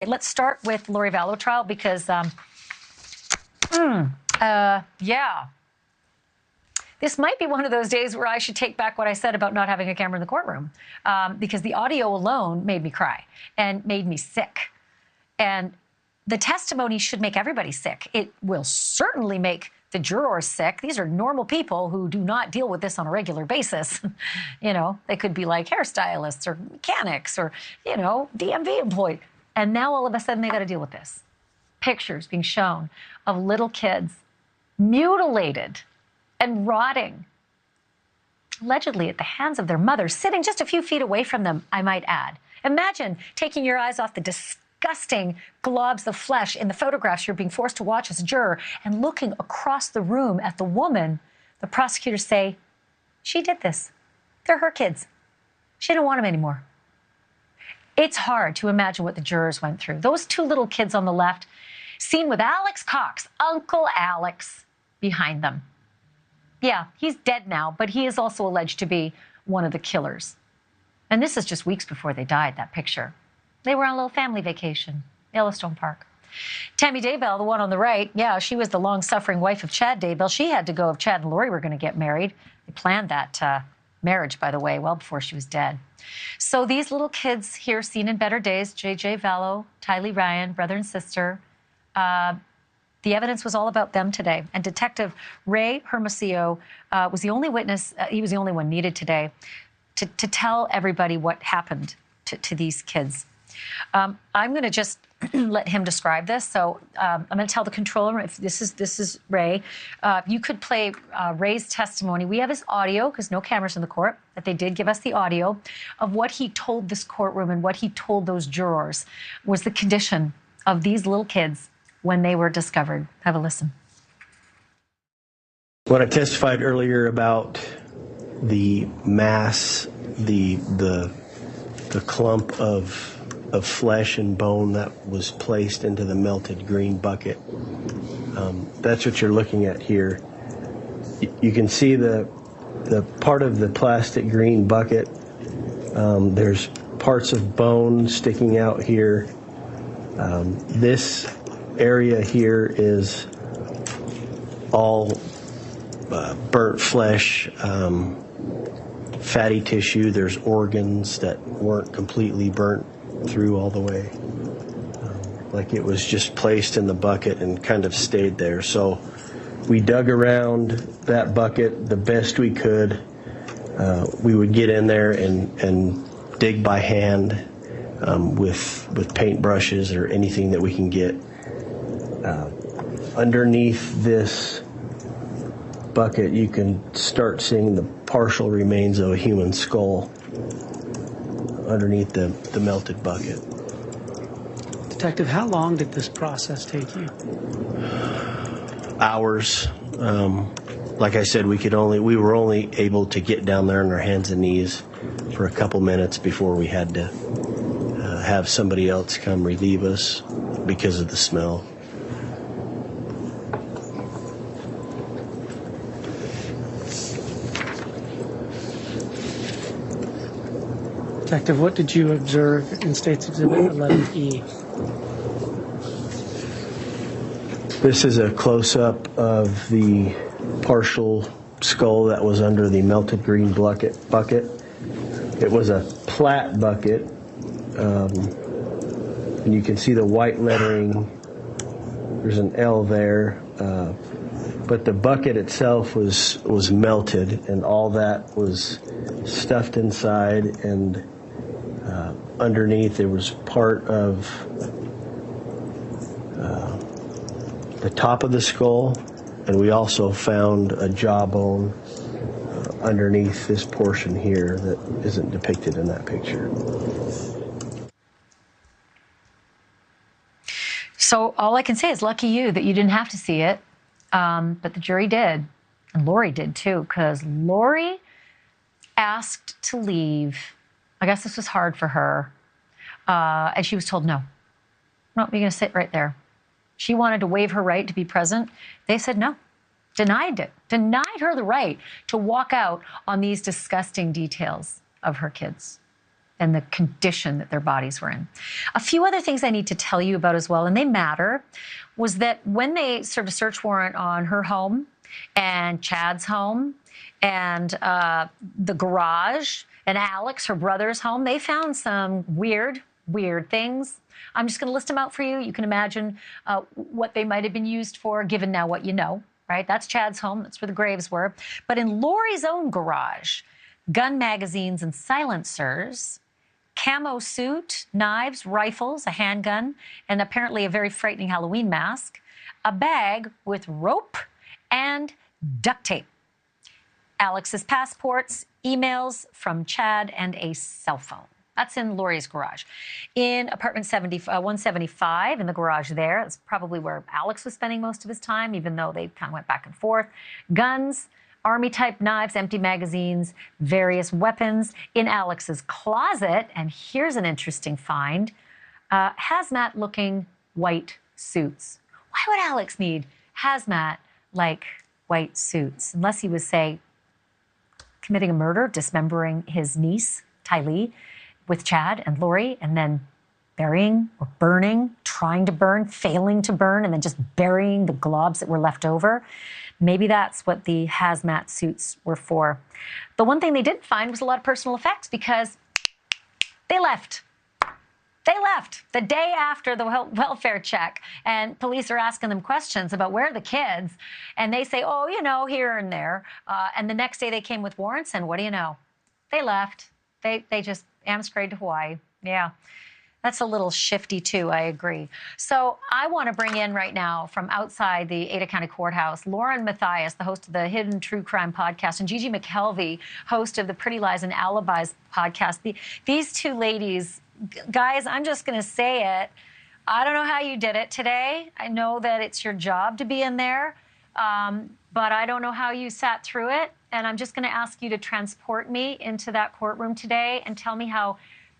Let's start with Lori Vallow trial because, yeah. This might be one of those days where I should take back what I said about not having a camera in the courtroom, because the audio alone made me cry and made me sick. And the testimony should make everybody sick. It will certainly make the jurors sick. These are normal people who do not deal with this on a regular basis. You know, they could be like hairstylists or mechanics or, you know, DMV employees. And now all of a sudden they got to deal with this. Pictures being shown of little kids mutilated and rotting, allegedly at the hands of their mothers, sitting just a few feet away from them, I might add. Imagine taking your eyes off the disgusting globs of flesh in the photographs you're being forced to watch as a juror and looking across the room at the woman. The prosecutors say, she did this. They're her kids. She didn't want them anymore. It's hard to imagine what the jurors went through. Those two little kids on the left, seen with Alex Cox, Uncle Alex, behind them. Yeah, he's dead now, but he is also alleged to be one of the killers. And this is just weeks before they died, that picture. They were on a little family vacation, Yellowstone Park. Tammy Daybell, the one on the right, yeah, she was the long-suffering wife of Chad Daybell. She had to go if Chad and Lori were going to get married. They planned that marriage, by the way, well before she was dead. So these little kids here, seen in better days, J.J. Vallow, Tylee Ryan, brother and sister, the evidence was all about them today. And Detective Ray Hermosillo was the only witness, he was the only one needed today to tell everybody what happened to these kids. I'm going to just let him describe this. So I'm going to tell the controller, if this is Ray, you could play Ray's testimony. We have his audio, because no cameras in the court, but they did give us the audio of what he told this courtroom and what he told those jurors was the condition of these little kids when they were discovered. Have a listen. When I testified earlier about the mass, the clump of flesh and bone that was placed into the melted green bucket, that's what you're looking at here. You can see the part of the plastic green bucket. There's parts of bone sticking out here. This area here is all burnt flesh, fatty tissue. There's organs that weren't completely burnt through all the way, like it was just placed in the bucket and kind of stayed there. So we dug around that bucket the best we could. We would get in there and dig by hand with paint brushes or anything that we can get. Underneath this bucket, you can start seeing the partial remains of a human skull underneath the melted bucket. Detective, how long did this process take you? Hours. Like I said, we were only able to get down there on our hands and knees for a couple minutes before we had to have somebody else come relieve us because of the smell. Detective, what did you observe in State's Exhibit 11E? This is a close-up of the partial skull that was under the melted green bucket. It was a plat bucket, and you can see the white lettering. There's an L there, but the bucket itself was melted, and all that was stuffed inside, and underneath there was part of the top of the skull, and we also found a jawbone underneath this portion here that isn't depicted in that picture. So all I can say is lucky you that you didn't have to see it, but the jury did, and Lori did too, because Lori asked to leave. I guess this was hard for her, and she was told no. No, you're going to sit right there. She wanted to waive her right to be present. They said no, denied it, denied her the right to walk out on these disgusting details of her kids. and the condition that their bodies were in. A few other things I need to tell you about as well, and they matter, was that when they served a search warrant on her home and Chad's home and the garage and Alex, her brother's home, they found some weird things. I'm just going to list them out for you. You can imagine what they might have been used for, given now what you know, right? That's Chad's home. That's where the graves were. But in Lori's own garage, gun magazines and silencers, camo suit, knives, rifles, a handgun, and apparently a very frightening Halloween mask, a bag with rope and duct tape, Alex's passports, emails from Chad, and a cell phone. That's in Lori's garage. In apartment 175, in the garage there, that's probably where Alex was spending most of his time, even though they kind of went back and forth. Guns, Army-type knives, empty magazines, various weapons. In Alex's closet, and here's an interesting find, hazmat-looking white suits. Why would Alex need hazmat-like white suits? Unless he was, say, committing a murder, dismembering his niece, Tylee, with Chad and Lori, and then burying or burning, trying to burn, failing to burn, and then just burying the globs that were left over. Maybe that's what the hazmat suits were for. The one thing they didn't find was a lot of personal effects because they left. They left the day after the welfare check, and police are asking them questions about where are the kids, and they say, oh, you know, here and there. And the next day they came with warrants, and what do you know? They left. They just sprayed to Hawaii. Yeah. That's a little shifty, too. I agree. So I want to bring in right now from outside the Ada County Courthouse, Lauren Mathias, the host of the Hidden True Crime podcast, and Gigi McKelvey, host of the Pretty Lies and Alibis podcast. These two ladies, guys, I'm just going to say it. I don't know how you did it today. I know that it's your job to be in there, but I don't know how you sat through it. And I'm just going to ask you to transport me into that courtroom today and tell me how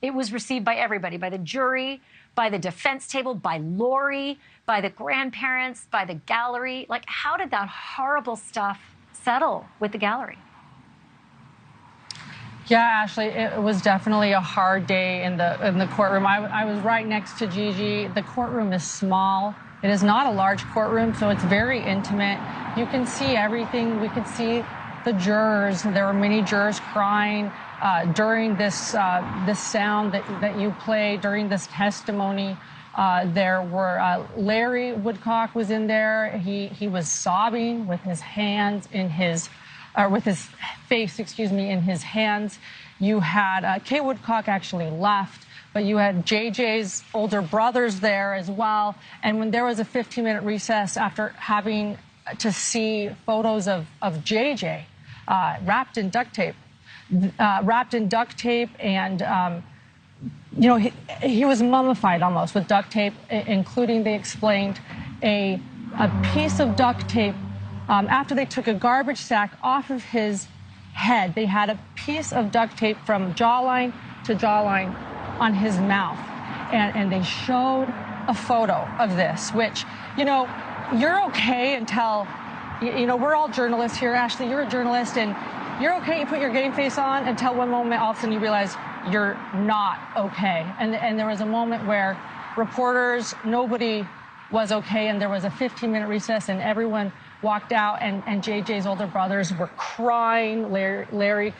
it was received by everybody, by the jury, by the defense table, by Lori, by the grandparents, by the gallery. Like, how did that horrible stuff settle with the gallery? Yeah, Ashley, it was definitely a hard day in the courtroom. I was right next to Gigi. The courtroom is small. It is not a large courtroom, so it's very intimate. You can see everything. We could see the jurors. There were many jurors crying during this sound that you played during this testimony. There were Larry Woodcock was in there. He was sobbing with his hands in his, with his face, in his hands. You had Kay Woodcock actually left, but you had JJ's older brothers there as well. And when there was a 15-minute recess after having to see photos of JJ wrapped in duct tape, and you know, he was mummified almost with duct tape, including, they explained, a piece of duct tape. After they took a garbage sack off of his head, they had a piece of duct tape from jawline to jawline on his mouth. And they showed a photo of this, which, you know, you're okay until, you know, we're all journalists here. Ashley, you're a journalist, and you're okay. You put your game face on until one moment, all of a sudden you realize you're not okay. And there was a moment where reporters, nobody was okay, and there was a 15-minute recess, and everyone walked out, and JJ's older brothers were crying. Larry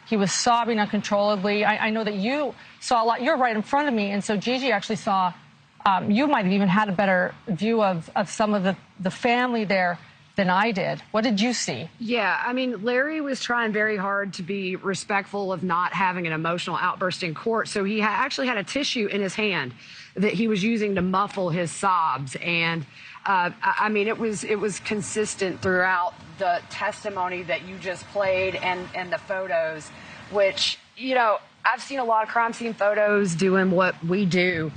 he was sobbing uncontrollably. I know that you saw a lot. You're right in front of me, and so Gigi actually saw, you might have even had a better view of some of the family there than I did. What did you see? Yeah, I mean, Larry was trying very hard to be respectful of not having an emotional outburst in court, so he actually had a tissue in his hand that he was using to muffle his sobs. And I mean, it was consistent throughout the testimony that you just played and the photos, which, you know, I've seen a lot of crime scene photos doing what we do.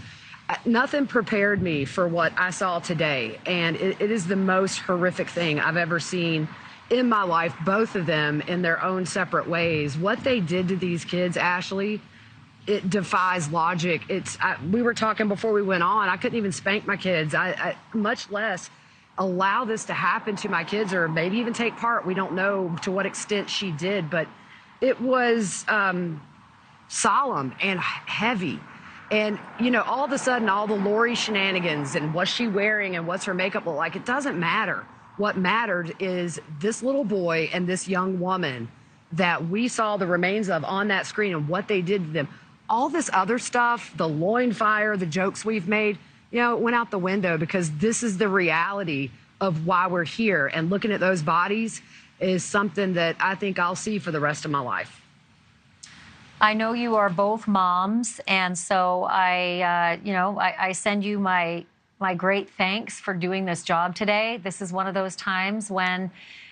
Nothing prepared me for what I saw today, and it is the most horrific thing I've ever seen in my life, both of them in their own separate ways. What they did to these kids, Ashley, it defies logic. We were talking before we went on. I couldn't even spank my kids, I much less allow this to happen to my kids, or maybe even take part. We don't know to what extent she did, but it was solemn and heavy. And, you know, all of a sudden, all the Lori shenanigans and what's she wearing and what's her makeup look like, it doesn't matter. What mattered is this little boy and this young woman that we saw the remains of on that screen and what they did to them. All this other stuff, the loin fire, the jokes we've made, you know, it went out the window because this is the reality of why we're here. And looking at those bodies is something that I think I'll see for the rest of my life. I know you are both moms, and so I send you my great thanks for doing this job today. This is one of those times when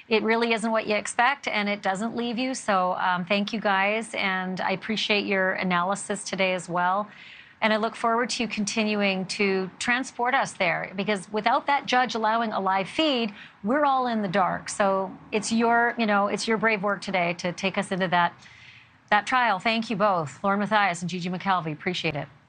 it really isn't what you expect, and it doesn't leave you. So thank you guys, and I appreciate your analysis today as well. And I look forward to you continuing to transport us there, because without that judge allowing a live feed, we're all in the dark. So it's your brave work today to take us into that trial. Thank you both, Lauren Mathias and Gigi McKelvey. Appreciate it.